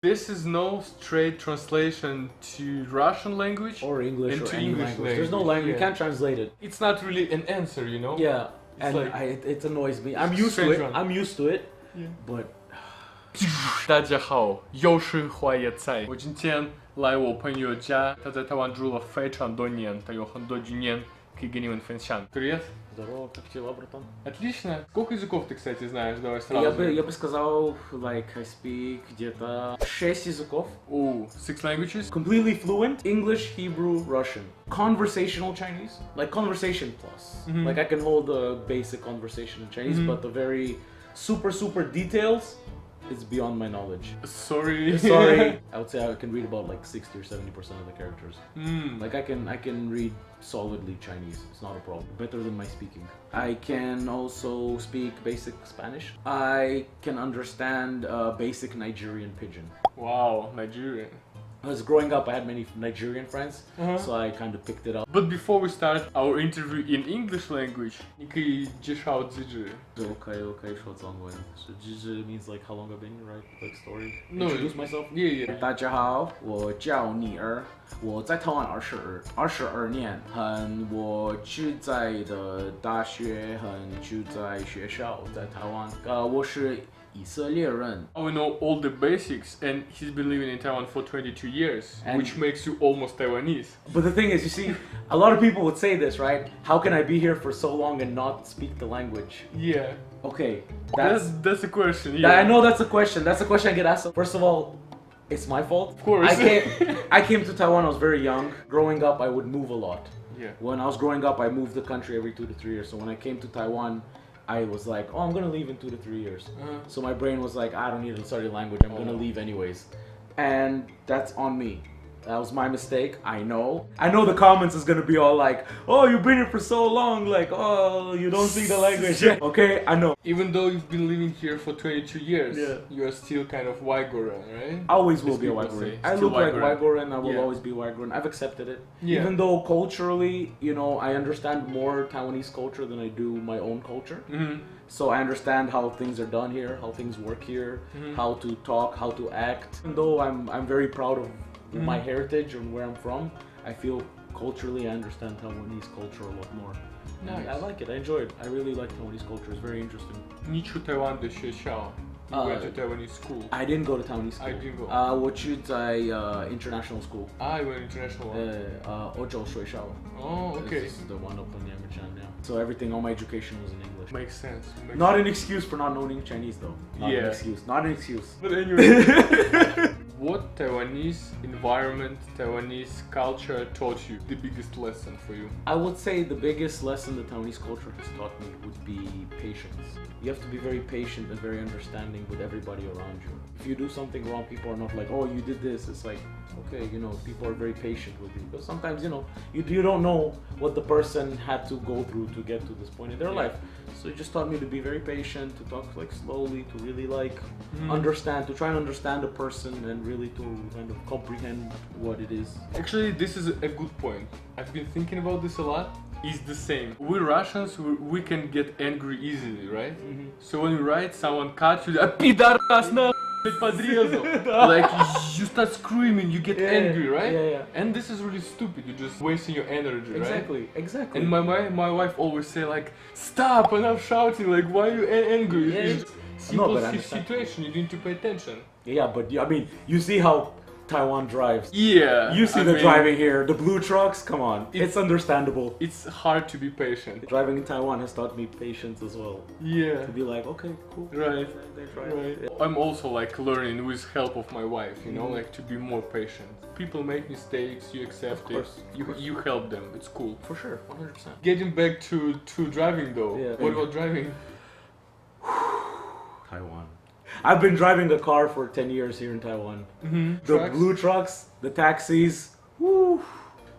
This is no straight translation to Russian language or English and or to any English language. There's no language. You can't translate it. It's not really an answer, you know. Yeah, it's it annoys me. I'm used to it. I'm used to it. Yeah. But 大家好，又是花椰菜。我今天来我朋友家，他在台湾住了非常多年，他有很多经验可以跟你们分享。Привет. Здорово, как дела, братан? Отлично. Сколько языков ты, кстати, знаешь? Давай сразу. Я бы сказал, like, I speak где-то 6 языков. Oh, 6 languages? Completely fluent. English, Hebrew, Russian. Conversational Chinese. Like, conversation plus. Like, I can hold a basic conversation in Chinese, but the very super details is beyond my knowledge. Sorry. I would say I can read about like 60 or 70% of the characters. Like I can read solidly Chinese. It's not a problem. Better than my speaking. I can also speak basic Spanish. I can understand basic Nigerian pidgin. Wow, Nigerian. As growing up, I had many Nigerian friends, so I kind of picked it up. But before we start our interview in English language, 你可以介绍自己。 Okay, 说中文. So 自己 means like how long I've been here, right? Like story. No, Introduce myself. Yeah. 大家好，我叫Nir，我在台湾22年，我住在的大学，住在学校，在台湾。我是以色列人。 We know all the basics, and he's been living in Taiwan for 22 years, And which makes you almost Taiwanese. But the thing is, you see, a lot of people would say this, right? How can I be here for so long and not speak the language? Yeah. Okay, That's a question. Yeah. I know that's a question. That's a question I get asked. First of all, it's my fault. Of course. I came to Taiwan. I was very young. Growing up, I would move a lot. Yeah. When I was growing up, I moved the country every 2 to 3 years. So when I came to Taiwan, I was like, oh, I'm gonna leave in 2 to 3 years. So my brain was like, I don't need to study language. I'm gonna leave anyways. And that's on me. That was my mistake. I know the comments is gonna be all like, oh, you've been here for so long, like, oh, you don't speak the language. Okay, I know. Even though you've been living here for 22 years, Yeah. you're still kind of Waigoran, right? Always will As be a people Waigoran. say, I still look like Waigoran. Waigoran. I will Yeah. always be Waigoran. I've accepted it. Yeah. Even though culturally, you know, I understand more Taiwanese culture than I do my own culture. So I understand how things are done here, how things work here, how to talk, how to act. Even though I'm very proud of my heritage and where I'm from, I feel culturally I understand Taiwanese culture a lot more. Nice. I like it. I enjoy it. I really like Taiwanese culture. It's very interesting. 你去台湾的学校 You went to Taiwanese school. I didn't go to Taiwanese school. I didn't go. 我去在 international school. I went international one. 欧洲学校. Oh, okay. This is the one up in Yangchan now. So everything, all my education was in English. Makes sense. Not an excuse for not knowing Chinese though. Not Yeah. an excuse. Not an excuse. But anyway, what Taiwanese environment, Taiwanese culture taught you? The biggest lesson for you? I would say the biggest lesson the Taiwanese culture has taught me would be patience. You have to be very patient and very understanding with everybody around you. If you do something wrong, people are not like, oh, you did this. It's like, okay, you know, people are very patient with you. Because sometimes, you know, you don't know what the person had to go through to get to this point in their life. So it just taught me to be very patient, to talk like slowly, to really like understand, to try and understand a person and really to kind of comprehend what it is. Actually, this is a good point. I've been thinking about this a lot. It's the same. We Russians, we can get angry easily, right? So when you write someone cut you, пидорас на подрезал. Like you start screaming, you get angry, right? Yeah. And this is really stupid. You're just wasting your energy, right? Exactly. And my wife always say like, stop, and I'm shouting like, why are you angry? Yeah. It's simple but I understand. situation. You need to pay attention. Yeah, but I mean, you see how Taiwan drives. Yeah. You see I the mean, driving here, the blue trucks, come on. It's understandable. It's hard to be patient. Driving in Taiwan has taught me patience as well. Yeah. To be like, okay, cool. Right. They try. Right. I'm also like learning with help of my wife, you know, like to be more patient. People make mistakes, you accept it, you help them. It's cool. For sure, 100%. Getting back to driving though. Yeah. What about driving? Taiwan. I've been driving a car for 10 years here in Taiwan. The Trucks? blue trucks, the taxis, woo,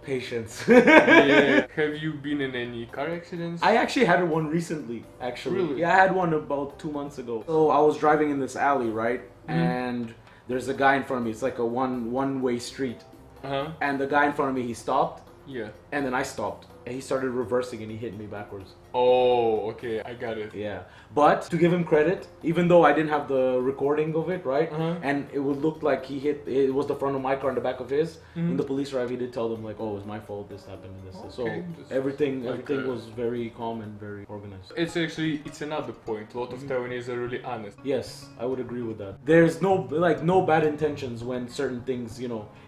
patience. Yeah. Have you been in any car accidents? I actually had one recently, actually. Really? Yeah, I had one about 2 months ago. So I was driving in this alley, right? And there's a guy in front of me. It's like a one-way street. And the guy in front of me, he stopped. Yeah. And then I stopped. And he started reversing and he hit me backwards. Oh, okay, I got it. Yeah, but to give him credit, even though I didn't have the recording of it, right? And it would look like it was the front of my car and the back of his. When the police arrived, he did tell them like, "Oh, it was my fault. This happened and this." Okay, So everything was very calm and very organized. It's another point. A lot of Taiwanese are really honest. Yes, I would agree with that. There's no bad intentions when certain things,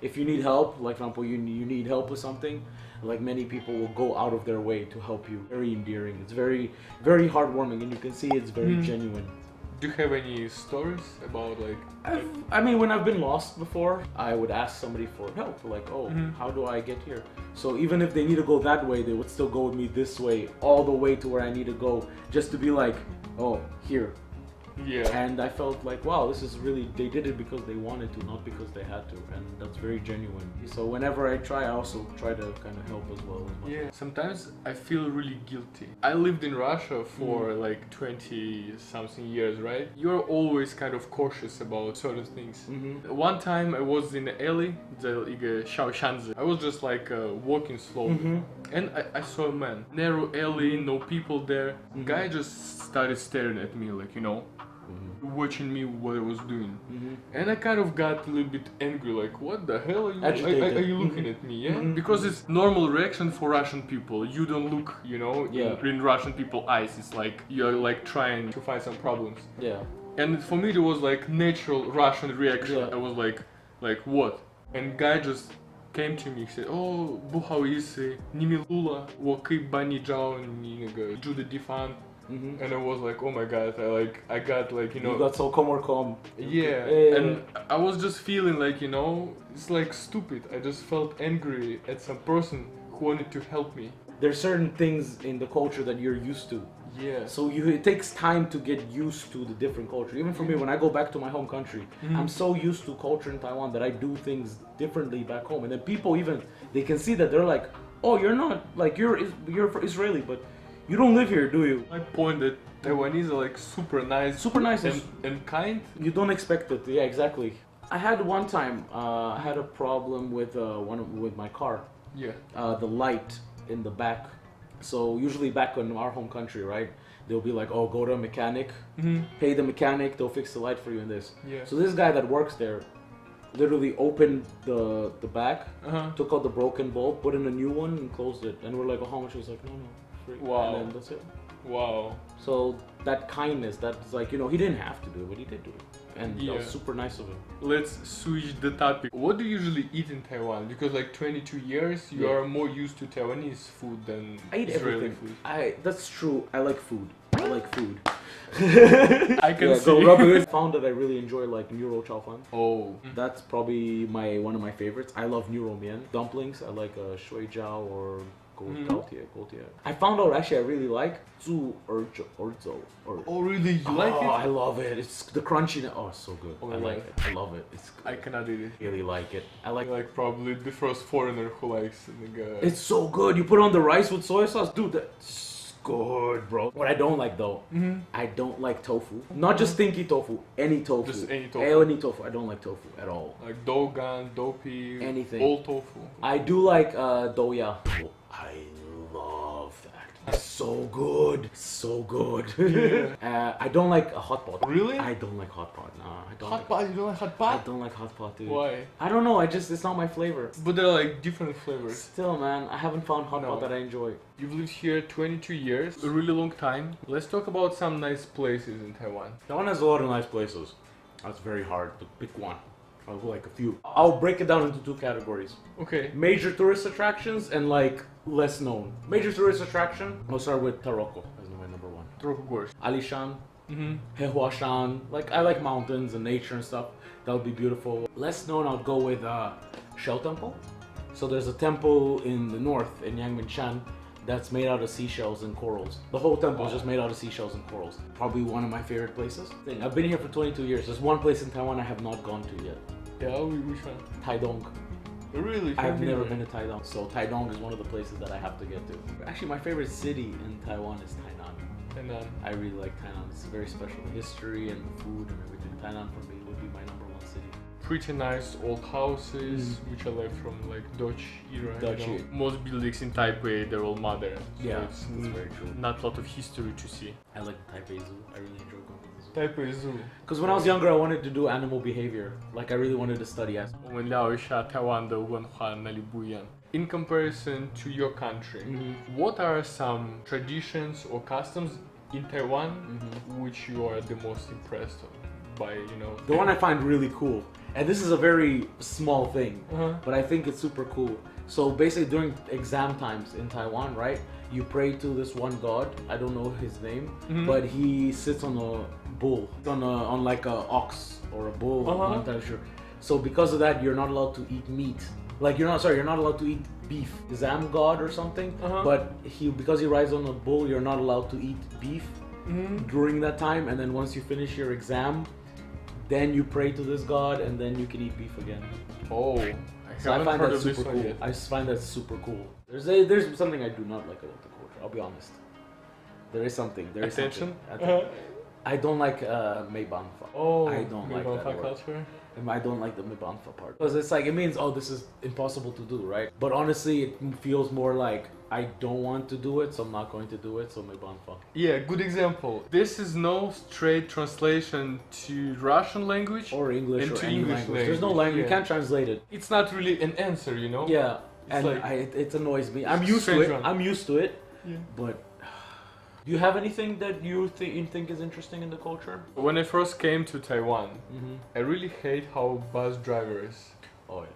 if you need help, like for example, you need help with something. Like many people will go out of their way to help you. Very endearing. It's very, very heartwarming, and you can see it's very genuine. Do you have any stories about like? When I've been lost before, I would ask somebody for help. Like, oh, how do I get here? So even if they need to go that way, they would still go with me this way, all the way to where I need to go, just to be like, oh, here. Yeah. And I felt like, wow, this is really, they did it because they wanted to, not because they had to. And that's very genuine. So whenever I try, I also try to kind of help as well. Yeah, sometimes I feel really guilty. I lived in Russia for like 20 something years, right? You're always kind of cautious about certain things. One time I was in the alley, I was just like walking slowly. And I saw a man, narrow alley, no people there. Guy just started staring at me like, watching me what I was doing. And I kind of got a little bit angry, like, what the hell are you looking at me? Yeah, because it's normal reaction for Russian people. You don't look, in Russian people's eyes. It's like you're like trying to find some problems. Yeah. And for me it was like natural Russian reaction. Yeah. I was like what? And guy just came to me, said, "Oh, buhawisi, nimilula, woki bani jao ni jude difan." And I was like, oh my god, I got like, You got so calm. Yeah, and I was just feeling like, it's like stupid. I just felt angry at some person who wanted to help me. There's certain things in the culture that you're used to. Yeah. So it takes time to get used to the different culture. Even for me, when I go back to my home country, I'm so used to culture in Taiwan that I do things differently back home. And then people they can see that, they're like, oh, you're not, like, you're Israeli, but you don't live here, do you? My point that Taiwanese are like super nice and kind. You don't expect it. Yeah, exactly. I had one time, I had a problem with with my car. Yeah. The light in the back. So usually back in our home country, right? They'll be like, oh, go to a mechanic, pay the mechanic, they'll fix the light for you and this. Yeah. So this guy that works there literally opened the back, took out the broken bulb, put in a new one and closed it. And we're like, oh, how much? He was like, no. Free. Wow. And then that's it. Wow. So that kindness, that's like, he didn't have to do it, but he did do it. And that was super nice of him. Let's switch the topic. What do you usually eat in Taiwan? Because like 22 years, you are more used to Taiwanese food than I eat Israeli everything. food. That's true. I like food. I can see. Go rub it. Found that I really enjoy like Niro Chao Fan. Oh. That's probably one of my favorites. I love Niro Mian. Dumplings, I like Shui Jiao or Gaotie. I found out actually I really like Zhu Orzo. Oh really? You like it? I love it. It's the crunchiness. Oh, it's so good. I like it. I love it. I cannot eat it. Really like it. I like probably the first foreigner who likes It's so good. You put on the rice with soy sauce, dude. That's good, bro. What I don't like though, I don't like tofu. Not just stinky tofu. Any tofu. Just any tofu. Any tofu. I don't like tofu at all. Like dogan, dopi, anything. All tofu. I do like doya. I love that. It's so good. So good. Yeah. I don't like a hot pot. Really? I don't like hot pot. Nah, I don't. Hot pot? You don't like hot pot? I don't like hot pot, dude. Why? I don't know. It's not my flavor. But they're like different flavors. Still, man, I haven't found hot pot that I enjoy. You've lived here 22 years, a really long time. Let's talk about some nice places in Taiwan. Taiwan has a lot of nice places. That's very hard to pick one. I'll go like a few. I'll break it down into two categories. Okay. Major tourist attractions and like less known. Major tourist attraction, I'll start with Taroko as my number one. Taroko Gorge. Alishan, Hehuashan. Like I like mountains and nature and stuff. That would be beautiful. Less known, I'll go with Shell Temple. So there's a temple in the north in Yangmingshan that's made out of seashells and corals. The whole temple is just made out of seashells and corals. Probably one of my favorite places. I've been here for 22 years. There's one place in Taiwan I have not gone to yet. Yeah, which one? Taidong. Really? I've never been to Taidong. So Taidong is one of the places that I have to get to. Actually, my favorite city in Taiwan is Tainan. Tainan. I really like Tainan. It's very special. The history and the food and everything. Tainan for me would be my number one city. pretty nice old houses, which are left from like Dutch era. Dutch era. Most buildings in Taipei, they're all modern. So Yeah, it's that's very true. not a lot of history to see. I like the Taipei Zoo. I really enjoy going to the zoo. Taipei Zoo. Because when I was younger, I wanted to do animal behavior. Like I really wanted to study as. 我们聊一下台湾的文化哪里不一样。In comparison to your country, what are some traditions or customs in Taiwan which you are the most impressed by, you know? The one I find really cool, and this is a very small thing, but I think it's super cool. So basically during exam times in Taiwan, right, you pray to this one god, I don't know his name, but he sits on a bull, on like a ox or a bull, I'm not entirely sure. So because of that, you're not allowed to eat meat. Like you're not allowed to eat beef. Exam god or something, but because he rides on a bull, you're not allowed to eat beef during that time, and then once you finish your exam, then you pray to this god, and then you can eat beef again. Oh, So I find heard that of this super one cool. yet. I find that super cool. There's something I do not like about the culture. I'll be honest. There is something. There is Attention? something. I don't like Meibanfa. Oh, I don't like that word. culture. And I don't like the Meibanfa part because it's like it means this is impossible to do, right? But honestly, it feels more like I don't want to do it, so I'm not going to do it. So Meibanfa. Yeah, good example. This is no straight translation to Russian language Or English and or to any English language. There's no language. You can't translate it. It's not really an answer, you know? Yeah, and like- it annoys me. I'm used to strange it. one. I'm used to it. Yeah. But do you have anything that you think is interesting in the culture? When I first came to Taiwan, I really hate how bus drivers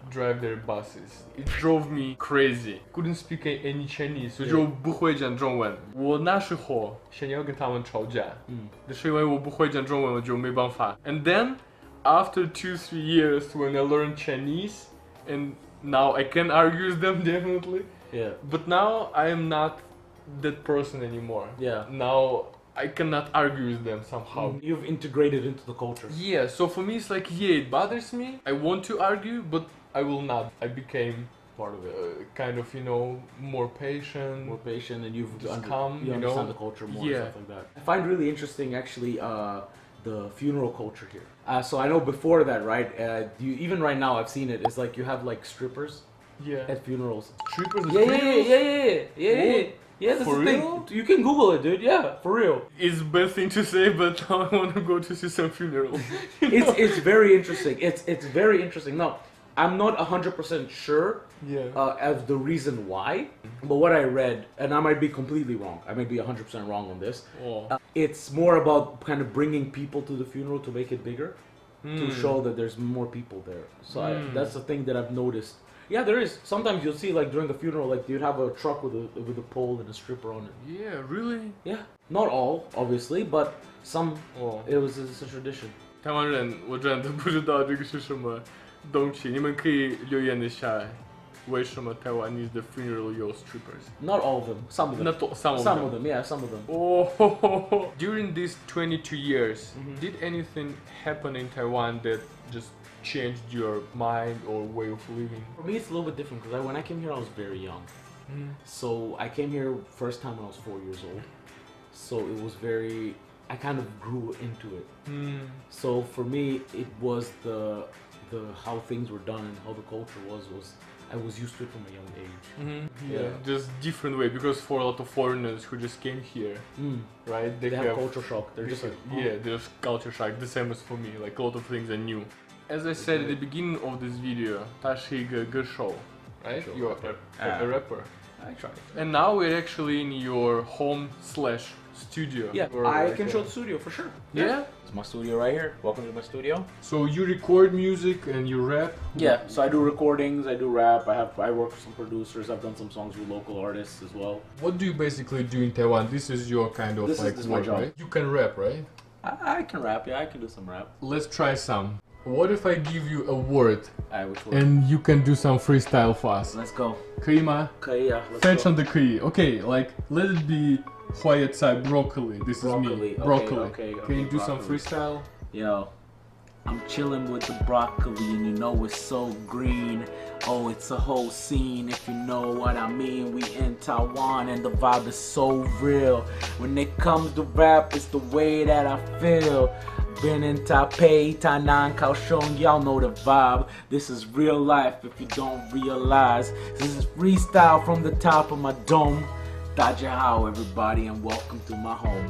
drive their buses. It drove me crazy. Couldn't speak any Chinese, 我就不会讲中文。我那时候想要跟他们吵架，但是因为我不会讲中文，我就没办法。And then after 2-3 years, when I learned Chinese, and now I can argue with them definitely. Yeah. But now I am not that person anymore. Yeah. Now I cannot argue with them somehow. You've integrated into the culture. Yeah, so for me it's like, it bothers me. I want to argue, but I will not. I became Part of it. kind of, more patient. More patient, and you've calm, you understand the culture more and stuff like that. I find really interesting actually the funeral culture here. So I know before that, right? Even right now I've seen it. It's like you have like strippers at funerals. Strippers and Yeah. Yeah, that's For the real? thing. You can Google it, dude. Yeah, for real. It's a bad thing to say, but now I want to go to see some funerals. It's very interesting. It's very interesting. Now, I'm not 100% sure of the reason why, but what I read, and I might be completely wrong. I might be 100% wrong on this. It's more about kind of bringing people to the funeral to make it bigger, to show that there's more people there. So that's the thing that I've noticed. Yeah, there is. Sometimes you'll see like during a funeral, like you'd have a truck with a pole and a stripper on it. Yeah, really? Yeah, not all, obviously, but some. It's a tradition. 台湾人，我真的不知道这个是什么东西，你们可以留言一下，为什么台湾的 funeral 有 strippers? Not all of them. Some of them. Not some of them. Some of them, yeah, some of them. Oh, during these 22 years, did anything happen in Taiwan that just changed your mind or way of living? For me, it's a little bit different because when I came here, I was very young. So I came here first time when I was 4 years old. So it was I kind of grew into it. So for me, it was the how things were done and how the culture was I was used to it from a young age. Yeah, just different way, because for a lot of foreigners who just came here, right? They have culture shock. They're just like, there's culture shock. The same as for me. Like a lot of things are new. As I said at the beginning of this video, Tashiga Gershow, right? You're a rapper. I tried. And now we're actually in your home/studio. Yeah, Or I like can show the studio for sure. Yeah? It's my studio right here. Welcome to my studio. So you record music and you rap? Yeah, so I do recordings, I do rap, I work with some producers, I've done some songs with local artists as well. What do you basically do in Taiwan? This is your kind of This like is my work, job. right? You can rap, right? I can rap, yeah, I can do some rap. Let's try some. What if I give you a word Alright, which one? and you can do some freestyle for us? Let's go. 可以吗？可以啊, let's 非 go. 常的可以. Okay, like let it be花椰菜 broccoli. This Broccoli, is me. okay, Broccoli. okay, Can you do some broccoli. freestyle? Yo, I'm chilling with the broccoli and you know it's so green. Oh, it's a whole scene if you know what I mean. We in Taiwan and the vibe is so real. When it comes to rap, it's the way that I feel. Been in Taipei, Tainan, Kaohsiung, y'all know the vibe. This is real life if you don't realize. This is freestyle from the top of my dome. 大家好 everybody and welcome to my home.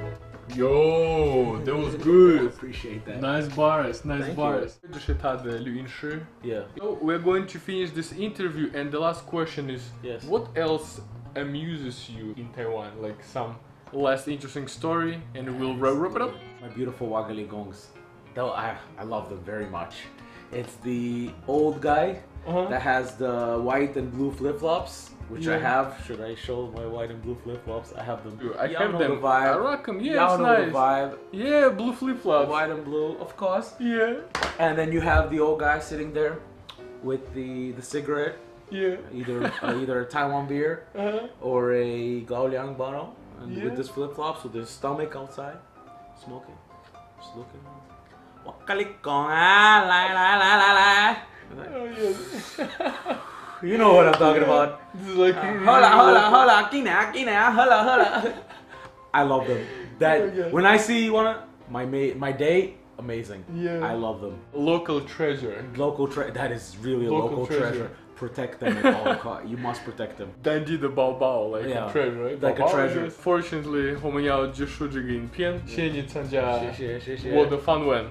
Yo, that was good. Appreciate that. Nice bars, nice Thank bars. 这是他的录音室. Yeah. So we're going to finish this interview, and the last question is, Yes. what else amuses you in Taiwan? Like some last interesting story, and we'll wrap it up. My beautiful Wagaligongs. Though I love them very much. It's the old guy that has the white and blue flip-flops, which I have. Should I show my white and blue flip-flops? I have them. I Y'all have know them. The vibe. I rock them. Yeah, Y'all it's know nice. the vibe. Yeah, blue flip-flops. White and blue, of course. Yeah. And then you have the old guy sitting there with the cigarette. Yeah. Either a Taiwan beer or a Gaoliang bottle, and with this flip-flops with his stomach outside, smoking, just looking. Oh, yeah. You know what I'm talking about. This is like Hola, I love them. That when I see one, my day, amazing. Yeah. I love them. Local treasure. That is really a local treasure. Protect them at all costs. You must protect them. 当地的宝宝 like Yeah, a treasure, right? like a 宝宝 treasure. Fortunately, 我们要结束这个影片。谢谢你参加谢谢。我的访问。